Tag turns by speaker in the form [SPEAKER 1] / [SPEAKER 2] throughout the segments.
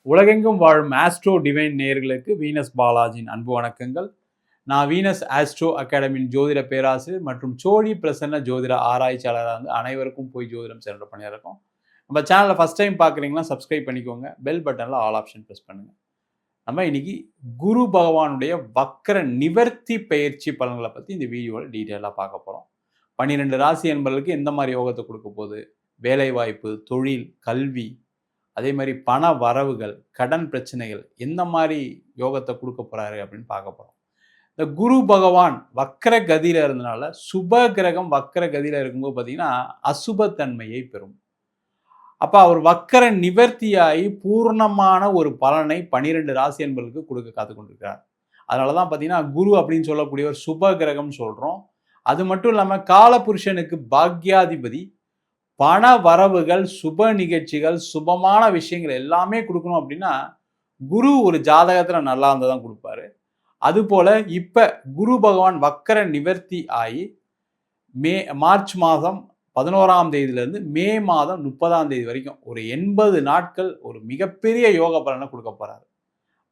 [SPEAKER 1] உலகெங்கும் வாழும் astro divine நேயர்களுக்கு வீனஸ் பாலாஜியின் அன்பு வணக்கங்கள். நான் வீனஸ் ஆஸ்ட்ரோ அகாடமியின் ஜோதிட பேராசிரியர் மற்றும் சோழி பிரசன்ன ஜோதிட ஆராய்ச்சியாளராக இருந்து அனைவருக்கும் போய் ஜோதிடம் சென்ற பண்ணியிருக்கோம். நம்ம சேனலை ஃபஸ்ட் டைம் பார்க்குறீங்கன்னா சப்ஸ்கிரைப் பண்ணிக்கோங்க. பெல் பட்டனில் ஆல் ஆப்ஷன் ப்ரெஸ் பண்ணுங்கள். நம்ம இன்னைக்கு குரு பகவானுடைய வக்கர நிவர்த்தி பயிற்சி பலன்களை பற்றி இந்த வீடியோவில் டீட்டெயிலாக பார்க்க போகிறோம். 12 ராசி என்பவர்களுக்கு எந்த மாதிரி யோகத்தை கொடுக்க போகுது, வேலைவாய்ப்பு, தொழில், கல்வி, அதே மாதிரி பண வரவுகள், கடன் பிரச்சனைகள் எந்த மாதிரி யோகத்தை கொடுக்க போறாரு அப்படின்னு பார்க்க போறோம். இந்த குரு பகவான் வக்கர கதியில இருந்தனால சுப கிரகம் வக்கர கதியில இருக்கும்போது பார்த்தீங்கன்னா அசுபத்தன்மையை பெறும். அப்ப அவர் வக்கர நிவர்த்தியாகி பூர்ணமான ஒரு பலனை 12 ராசி என்பவர்களுக்கு கொடுக்க காத்து கொண்டிருக்கிறார். அதனாலதான் பார்த்தீங்கன்னா குரு அப்படின்னு சொல்லக்கூடிய ஒரு சுப கிரகம் சொல்றோம். அது மட்டும் இல்லாமல் காலபுருஷனுக்கு பாக்யாதிபதி, பண வரவுகள், சுப நிகழ்ச்சிகள், சுபமான விஷயங்கள் எல்லாமே கொடுக்கணும் அப்படின்னா குரு ஒரு ஜாதகத்தில் நல்லா இருந்தால் தான் கொடுப்பாரு. அதுபோல் இப்போ குரு பகவான் வக்கர நிவர்த்தி ஆகி மார்ச் மாதம் 11ஆம் தேதியிலேருந்து மே மாதம் 30ஆம் தேதி வரைக்கும் ஒரு 80 நாட்கள் ஒரு மிகப்பெரிய யோக பலனை கொடுக்க போகிறாரு.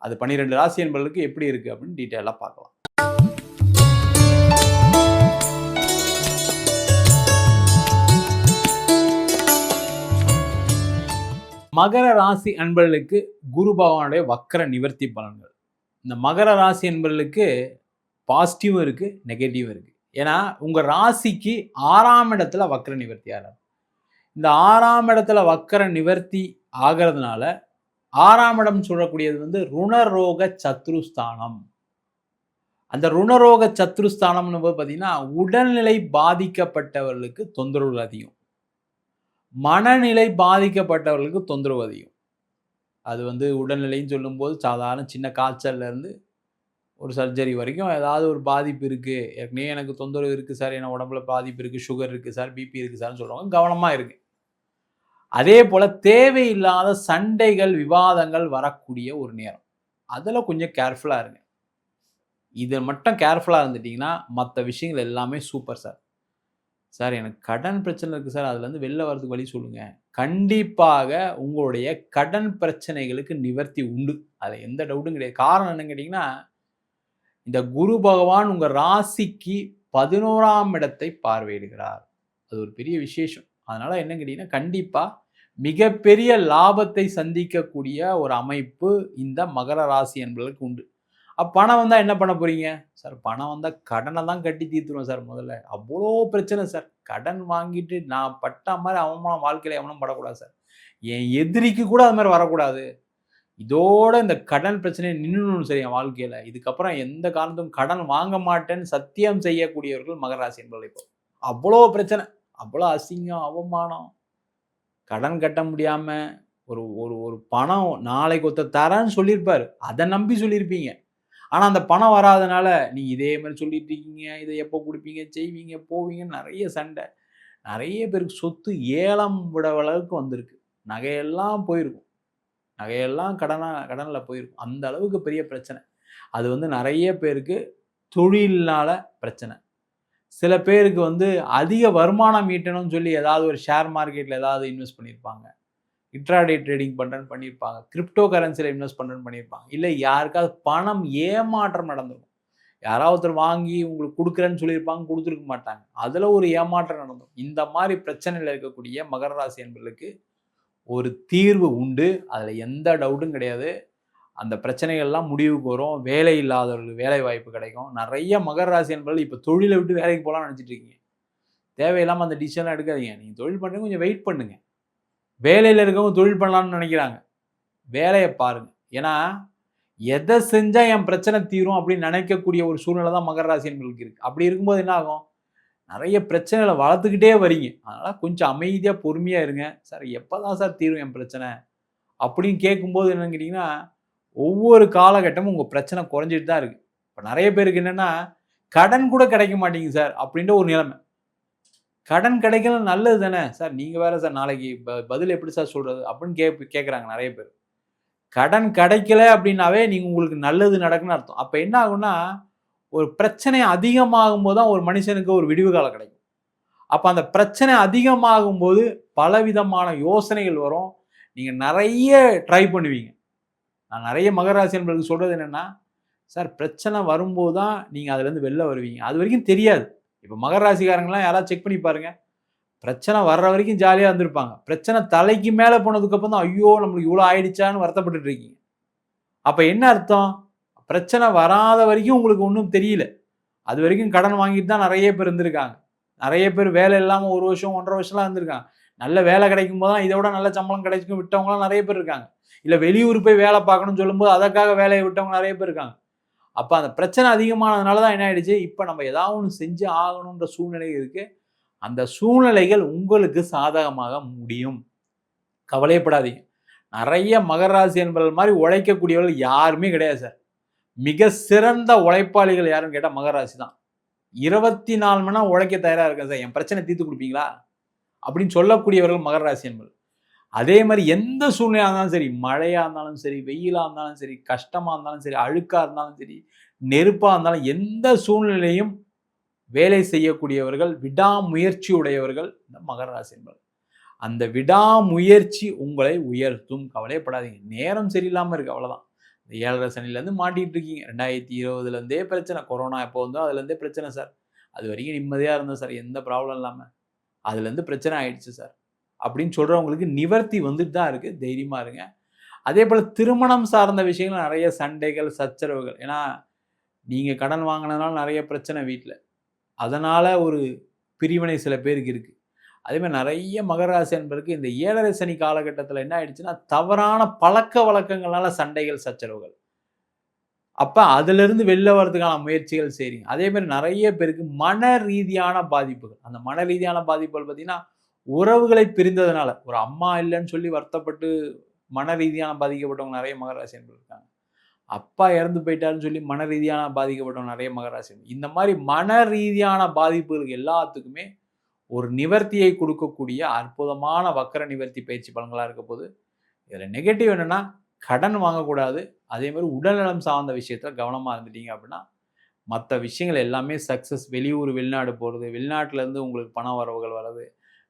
[SPEAKER 1] அது 12 ராசி என்பவர்களுக்கு எப்படி இருக்குது அப்படின்னு டீட்டெயிலாக பார்க்கலாம். மகர ராசி அன்பர்களுக்கு குரு பகவானுடைய வக்கர நிவர்த்தி பலன்கள். இந்த மகர ராசி அன்பர்களுக்கு பாசிட்டிவும் இருக்குது, நெகட்டிவும் இருக்குது. ஏன்னா உங்கள் ராசிக்கு 6ஆம் இடத்துல வக்கர நிவர்த்தி ஆகிறார். இந்த 6ஆம் இடத்துல வக்கர நிவர்த்தி ஆகிறதுனால 6ஆம் இடம் சொல்லக்கூடியது ருணரோக சத்ருஸ்தானம். அந்த ருணரோக சத்ருஸ்தானம்னு பார்த்தீங்கன்னா உடல்நிலை பாதிக்கப்பட்டவர்களுக்கு தொந்தரவு அதிகம், மனநிலை பாதிக்கப்பட்டவர்களுக்கு தொந்தரவு அதிகம். அது உடல்நிலைன்னு சொல்லும்போது சாதாரண சின்ன காய்ச்சல்ல இருந்து ஒரு சர்ஜரி வரைக்கும் ஏதாவது ஒரு பாதிப்பு இருக்குது, ஏற்கனவே எனக்கு தொந்தரவு இருக்குது சார், என்ன உடம்புல பாதிப்பு இருக்குது, சுகர் இருக்குது சார், பிபி இருக்குது சார்னு சொல்கிறவங்க கவனமாக இருக்கு. அதே போல் தேவையில்லாத சண்டைகள், விவாதங்கள் வரக்கூடிய ஒரு நேரம், அதில் கொஞ்சம் கேர்ஃபுல்லாக இருங்க. இதை மட்டும் கேர்ஃபுல்லாக இருந்துட்டிங்கன்னா மற்ற விஷயங்கள் எல்லாமே சூப்பர் சார். சார் எனக்கு கடன் பிரச்சனை இருக்குது சார், அதுலேருந்து வெளில வரதுக்கு வழி சொல்லுங்கள். கண்டிப்பாக உங்களுடைய கடன் பிரச்சனைகளுக்கு நிவர்த்தி உண்டு, அதில் எந்த டவுட்டும் கிடையாது. காரணம் என்னன்னு கேட்டிங்கன்னா, இந்த குரு பகவான் உங்கள் ராசிக்கு 11ஆம் இடத்தை பார்வையிடுகிறார். அது ஒரு பெரிய விசேஷம். அதனால் என்ன கேட்டிங்கன்னா கண்டிப்பாக மிகப்பெரிய லாபத்தை சந்திக்கக்கூடிய ஒரு அமைப்பு இந்த மகர ராசி என்பதற்கு உண்டு. பணம் வந்தால் என்ன பண்ண போகிறீங்க சார்? பணம் வந்தால் கடனை தான் கட்டி தீர்த்துருவோம் சார். முதல்ல அவ்வளோ பிரச்சனை சார். கடன் வாங்கிட்டு நான் பட்ட மாதிரி அவமானம் வாழ்க்கையில் எவனும் படக்கூடாது சார். என் எதிரிக்கு கூட அது மாதிரி வரக்கூடாது. இதோட இந்த கடன் பிரச்சனையை நின்றுணும் சார் என் வாழ்க்கையில். இதுக்கப்புறம் எந்த காரணத்தும் கடன் வாங்க மாட்டேன்னு சத்தியம் செய்யக்கூடியவர்கள் மகராசி என்பதை. இப்போ அவ்வளோ பிரச்சனை, அவ்வளோ அசிங்கம், அவமானம், கடன் கட்ட முடியாமல் ஒரு ஒரு ஒரு பணம் நாளைக்கு ஒருத்தர் தரேன்னு சொல்லியிருப்பார், அதை நம்பி சொல்லியிருப்பீங்க. ஆனால் அந்த பணம் வராதனால நீங்கள் இதே மாதிரி சொல்லிட்டு இருக்கீங்க, இதை எப்போ கொடுப்பீங்க, செய்வீங்க, போவீங்கன்னு நிறைய சண்டை. நிறைய பேருக்கு சொத்து ஏலம் விட அளவுக்கு வந்திருக்கு. நகையெல்லாம் போயிருக்கும், நகையெல்லாம் கடனில் போயிருக்கும். அந்த அளவுக்கு பெரிய பிரச்சனை. அது நிறைய பேருக்கு தொழில்னால பிரச்சனை. சில பேருக்கு அதிக வருமானம் ஈட்டணும்னு சொல்லி ஏதாவது ஒரு ஷேர் மார்க்கெட்டில் ஏதாவது இன்வெஸ்ட் பண்ணியிருப்பாங்க, இன்ட்ராடே ட்ரேடிங் பண்ணுறேன்னு பண்ணியிருப்பாங்க, கிரிப்டோ கரன்சியில் இன்வெஸ்ட் பண்ணுறேன்னு பண்ணியிருப்பாங்க. இல்லை யாருக்காவது பணம் ஏமாற்றம் நடந்திருக்கும். யாராவது ஒருத்தர் வாங்கி உங்களுக்கு கொடுக்குறேன்னு சொல்லியிருப்பாங்க, கொடுத்துருக்க மாட்டாங்க, அதில் ஒரு ஏமாற்றம் நடந்துடும். இந்த மாதிரி பிரச்சனையில் இருக்கக்கூடிய மகர ராசி என்பர்களுக்கு ஒரு தீர்வு உண்டு, அதில் எந்த டவுட்டும் கிடையாது. அந்த பிரச்சனைகள்லாம் முடிவுக்கு வரும். வேலை இல்லாதவர்களுக்கு வேலை வாய்ப்பு கிடைக்கும். நிறைய மகர ராசி என்பர்கள் இப்போ தொழிலை விட்டு வேலைக்கு போகலான்னு நினச்சிட்டு இருக்கீங்க. தேவையில்லாமல் அந்த டிசிஷன்லாம் எடுக்காதீங்க. நீங்கள் தொழில் பண்ணுறீங்க, கொஞ்சம் வெயிட் பண்ணுங்கள். வேலையில் இருக்கவங்க தொழில் பண்ணலான்னு நினைக்கிறாங்க, வேலையை பாருங்கள். ஏன்னா எதை செஞ்சால் என் பிரச்சனை தீரும் அப்படின்னு நினைக்கக்கூடிய ஒரு சூழ்நிலை தான் மகர ராசி என்பர்களுக்கு இருக்குது. அப்படி இருக்கும்போது என்ன ஆகும்? நிறைய பிரச்சனைகளை வளர்த்துக்கிட்டே வரீங்க. அதனால் கொஞ்சம் அமைதியாக பொறுமையாக இருங்க. சார் எப்போ தான் சார் தீரும் என் பிரச்சனை அப்படின்னு கேட்கும்போது என்னன்னு கேட்டிங்கன்னா, ஒவ்வொரு காலகட்டமும் உங்கள் பிரச்சனை குறைஞ்சிட்டு தான் இருக்குது. இப்போ நிறைய பேருக்கு என்னென்னா கடன் கூட கிடைக்க மாட்டேங்குது சார் அப்படின்ற ஒரு நிலைமை. கடன் கிடைக்கணும் நல்லது தானே சார், நீங்கள் வேறு சார் நாளைக்கு பதில் எப்படி சார் சொல்கிறது அப்படின்னு கேட்குறாங்க நிறைய பேர். கடன் கிடைக்கல அப்படின்னாவே நீங்கள் உங்களுக்கு நல்லது நடக்குன்னு அர்த்தம். அப்போ என்ன ஆகும்னா, ஒரு பிரச்சனை அதிகமாகும் போது தான் ஒரு மனுஷனுக்கு ஒரு விடிவு காலம் கிடைக்கும். அப்போ அந்த பிரச்சனை அதிகமாகும் போது பலவிதமான யோசனைகள் வரும். நீங்கள் நிறைய ட்ரை பண்ணுவீங்க. நான் நிறைய மகர ராசி என்பவர்களுக்கு சொல்றது என்னன்னா, சார் பிரச்சனை வரும்போது தான் நீங்க அதுலேருந்து வெளில வருவீங்க. அது வரைக்கும் தெரியாது. இப்போ மகர ராசிக்காரங்கலாம் யாராவது செக் பண்ணி பாருங்க. பிரச்சனை வர்ற வரைக்கும் ஜாலியா இருந்திருப்பாங்க. பிரச்சனை தலைக்கு மேல போனதுக்கப்புறம் தான், ஐயோ! நம்மளுக்கு இவ்வளோ ஆயிடுச்சான்னு வருத்தப்பட்டுட்டு இருக்கீங்க. அப்ப என்ன அர்த்தம்? பிரச்சனை வராத வரைக்கும் உங்களுக்கு ஒண்ணும் தெரியல. அது வரைக்கும் கடன் வாங்கிட்டு தான் நெறைய பேர் இருந்திருக்காங்க. நெறைய பேர் வேலை இல்லாம 1 வருஷம், 1 1/2 வருஷம்லாம் இருந்திருக்காங்க. நல்ல வேலை கிடைக்கும் போது தான் இத விட நல்ல சம்பளம் கிடைக்கும் விட்டவங்கலாம் நெறைய பேர் இருக்காங்க. இல்ல வெளியூர் போய் வேலை பார்க்கணும்னு சொல்லும்போது அதற்காக வேலைய விட்டவங்க நெறைய பேர் இருக்காங்க. அப்ப அந்த பிரச்சனை அதிகமானதுனால தான் என்ன ஆயிடுச்சு, இப்ப நம்ம ஏதாவது ஒண்ணு செஞ்சு ஆகணும்ன்ற சூழ்நிலை இருக்கு. அந்த சூழ்நிலைகள் உங்களுக்கு சாதகமாக முடியும். கவலையப்படாதீங்க. நெறைய மகர ராசி என்பவர்கள் மாரி உழைக்கக்கூடியவர்கள் யாருமே கிடையாது சார். மிக சிறந்த உழைப்பாளிகள் யாருன்னு கேட்டா மகர ராசி தான். 24 மணி நேரம் உழைக்க தயாரா இருக்கேன் சார். என் பிரச்சனை தீர்த்து குடுப்பீங்களா? அப்படின்னு சொல்லக்கூடியவர்கள் மகர ராசி என்பது. அதே மாரி எந்த சூழ்நிலையா இருந்தாலும் சரி, மழையா இருந்தாலும் சரி, வெயிலா இருந்தாலும் சரி, கஷ்டமா இருந்தாலும் சரி, அழுக்கா இருந்தாலும் சரி, நெருப்பா இருந்தாலும் எந்த சூழ்நிலையும் வேலை செய்யக்கூடியவர்கள், விடாமுயற்சி உடையவர்கள் இந்த மகர ராசி என்பது. அந்த விடாமுயற்சி உங்களை உயர்த்தும். கவலையப்படாதீங்க. நேரம் சரியில்லாம இருக்கு அவ்வளவுதான். இந்த 7:30 சனியிலேருந்து மாட்டிட்டு இருக்கீங்க. 2020லேருந்தே பிரச்சனை. கொரோனா எப்போ வந்தோ அதுலேருந்தே பிரச்சனை சார். அது வரைக்கும் நிம்மதியா இருந்தோம் சார். எந்த ப்ராப்ளம் இல்லாம. அதுலேருந்து பிரச்சனை ஆயிடுச்சு சார். அப்படின்னு சொல்றவங்களுக்கு நிவர்த்தி வந்துட்டு தான் இருக்கு. தைரியமா இருங்க. அதேபோல திருமணம் சார்ந்த விஷயங்கள் நிறைய சண்டைகள், சச்சரவுகள். ஏன்னா, நீங்க கடன் வாங்குனதுனால நிறைய பிரச்சனை வீட்ல. அதனால ஒரு பிரிவினை சில பேருக்கு இருக்கு. அதே மாரி நெறைய மகர ராசி அன்பருக்கு இந்த 7:30 சனி காலகட்டத்தில என்ன ஆயிடுச்சுன்னா, தவறான பழக்கவழக்கங்களால சண்டைகள், சச்சரவுகள். அப்ப அதிலிருந்து வெளில வரதுக்கான முயற்சிகள் செய்றீங்க. அதே மாரி நெறைய பேருக்கு மன ரீதியான பாதிப்புகள். அந்த மன ரீதியான பாதிப்புகள் பார்த்தீங்கன்னா, உறவுகளை பிரிந்ததுனால, ஒரு அம்மா இல்லன்னு சொல்லி வருத்தப்பட்டு மன ரீதியான பாதிக்கப்பட்டவங்க நெறைய மகர ராசி அன்பர்கள் இருக்காங்க. அப்பா இறந்து போயிட்டாருன்னு சொல்லி மன ரீதியான பாதிக்கப்பட்டவங்க நெறைய மகர ராசி. இந்த மாரி மன ரீதியான பாதிப்புகளுக்கு எல்லாத்துக்குமே ஒரு நிவர்த்தியை கொடுக்கக்கூடிய அற்புதமான வக்கர நிவர்த்தி பயிற்சி பலன்களா இருக்க போது. இதுல நெகட்டிவ் என்னன்னா, கடன் வாங்கக்கூடாது. அதே மாரி உடல்நலம் சார்ந்த விஷயத்துல கவனமா இருந்துட்டீங்க அப்படின்னா, மத்த விஷயங்கள் எல்லாமே சக்சஸ். வெளியூர், வெளிநாடு போறது, வெளிநாட்டுல இருந்து உங்களுக்கு பண வரவுகள் வர்றது,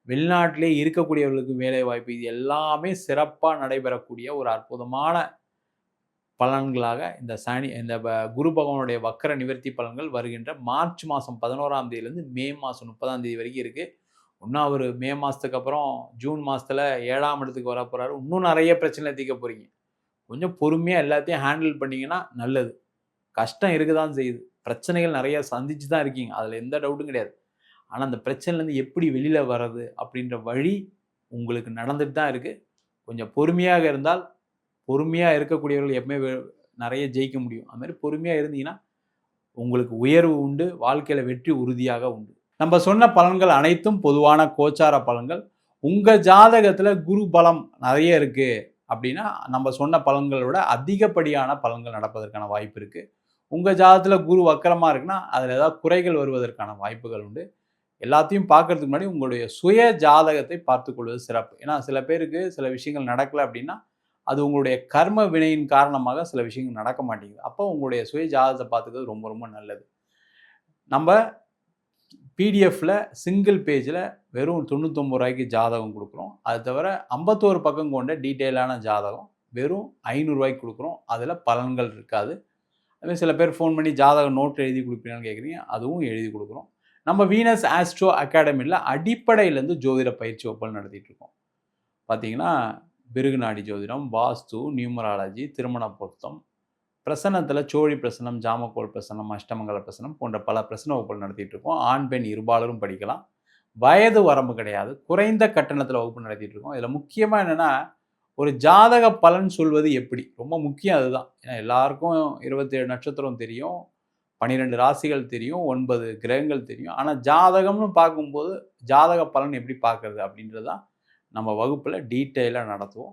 [SPEAKER 1] வெளிநாட்டிலே இருக்கக்கூடியவர்களுக்கு வேலை வாய்ப்பு, இது எல்லாமே சிறப்பா நடைபெறக்கூடிய ஒரு அற்புதமான பலன்களாக இந்த குரு பகவானுடைய வக்கர நிவர்த்தி பலன்கள் வருகின்ற மார்ச் மாதம் 11ஆம் தேதியிலிருந்து மே மாதம் 30ஆம் தேதி வரைக்கும் இருக்கு. இன்னும் அவரு மே மாசத்துக்கு அப்புறம் ஜூன் மாசத்துல 7ஆம் இடத்துக்கு வரப்போறாரு. இன்னும் நெறைய பிரச்சனை தீர்க்க போறீங்க. கொஞ்சம் பொறுமையா எல்லாத்தையும் ஹேண்டில் பண்ணீங்கன்னா நல்லது. கஷ்டம் இருக்க தான் செய்யுது. பிரச்சனைகள் நெறைய சந்திச்சு தான் இருக்கீங்க. அதுல எந்த டவுட்டும் கிடையாது. ஆனா அந்த பிரச்சனையிலேருந்து எப்படி வெளியில வர்றது அப்படின்ற வழி உங்களுக்கு நடந்துட்டு தான் இருக்கு. கொஞ்சம் பொறுமையாக இருந்தால், பொறுமையா இருக்கக்கூடியவர்கள் எப்பவுமே நெறைய ஜெயிக்க முடியும். அது மாரி பொறுமையா இருந்தீங்கன்னா, உங்களுக்கு உயர்வு உண்டு. வாழ்க்கையில வெற்றி உறுதியாக உண்டு. நம்ம சொன்ன பலன்கள் அனைத்தும் பொதுவான கோச்சார பலன்கள். உங்க ஜாதகத்துல குரு பலம் நெறைய இருக்கு அப்படின்னா, நம்ம சொன்ன பலன்கள விட அதிகப்படியான பலன்கள் நடப்பதற்கான வாய்ப்பு இருக்கு. உங்க ஜாதகத்துல குரு வக்கரமா இருக்குன்னா, அதுல ஏதாவது குறைகள் வருவதற்கான வாய்ப்புகள் உண்டு. எல்லாத்தையும் பார்க்கறதுக்கு முன்னாடி உங்களுடைய சுய ஜாதகத்தை பார்த்துக் கொள்வது சிறப்பு. ஏன்னா சில பேருக்கு சில விஷயங்கள் நடக்கல அப்படின்னா, அது உங்களுடைய கர்ம வினையின் காரணமாக சில விஷயங்கள் நடக்க மாட்டேங்குது. அப்போ உங்களுடைய சுய ஜாதகத்த பார்த்துக்கிறது ரொம்ப ரொம்ப நல்லது. நம்ப பிடிஎஃப்ல சிங்கிள் பேஜ்ல வெறும் ரூ. 99க்கு ஜாதகம் குடுக்குறோம். அது தவிர 51 பக்கம் கொண்ட டீட்டெயிலான ஜாதகம் வெறும் ரூ. 500க்கு குடுக்குறோம். அதுல பலன்கள் இருக்காது. அதே சில பேர் ஃபோன் பண்ணி ஜாதகம் நோட் எழுதி குடுப்பீங்களான்னு கேட்குறீங்க. அதுவும் எழுதி குடுக்குறோம். நம்ம வீனஸ் ஆஸ்ட்ரோ அகாடமில அடிப்படையிலேருந்து ஜோதிட பயிற்சி வகுப்புகள் நடத்திட்டு இருக்கோம். பார்த்தீங்கன்னா, பிருகுநாடி ஜோதிடம், வாஸ்து, நியூமராலஜி, திருமண பொருத்தம், பிரசன்னத்தில சோழி பிரசனம், ஜாமக்கோல் பிரசனம், அஷ்டமங்கல பிரசனம் போன்ற பல பிரசன வகுப்புகள் நடத்திட்டு இருக்கோம். ஆண், பெண் இருபாலரும் படிக்கலாம். வயது வரம்பு கிடையாது. குறைந்த கட்டணத்தில வகுப்பு நடத்திட்டு இருக்கோம். இதில முக்கியமா என்னன்னா, ஒரு ஜாதக பலன் சொல்வது எப்படி? ரொம்ப முக்கியம் அதுதான். ஏன்னா எல்லாருக்கும் 27 நட்சத்திரம் தெரியும். 12 ராசிகள் தெரியும். 9 கிரகங்கள் தெரியும். ஆனா ஜாதகம்னு பார்க்கும்போது, ஜாதக பலன் எப்படி பார்க்கறது? அப்படின்றது தான் நம்ம வகுப்புல டீட்டெயிலா நடத்துவோம்.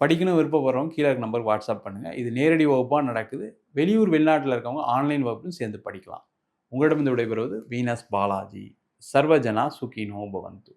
[SPEAKER 1] படிக்கணும் விருப்பப்படுறவங்க கீழ இருக்க நம்பருக்கு வாட்ஸ்அப் பண்ணுங்க. இது நேரடி வகுப்பா நடக்குது. வெளியூர், வெளிநாட்டுல இருக்கவங்க ஆன்லைன் வகுப்பும் சேர்ந்து படிக்கலாம். உங்களிடமிருந்து விடைபெறுவது வீனஸ் பாலாஜி. சர்வஜனா சுகினோ பவந்து.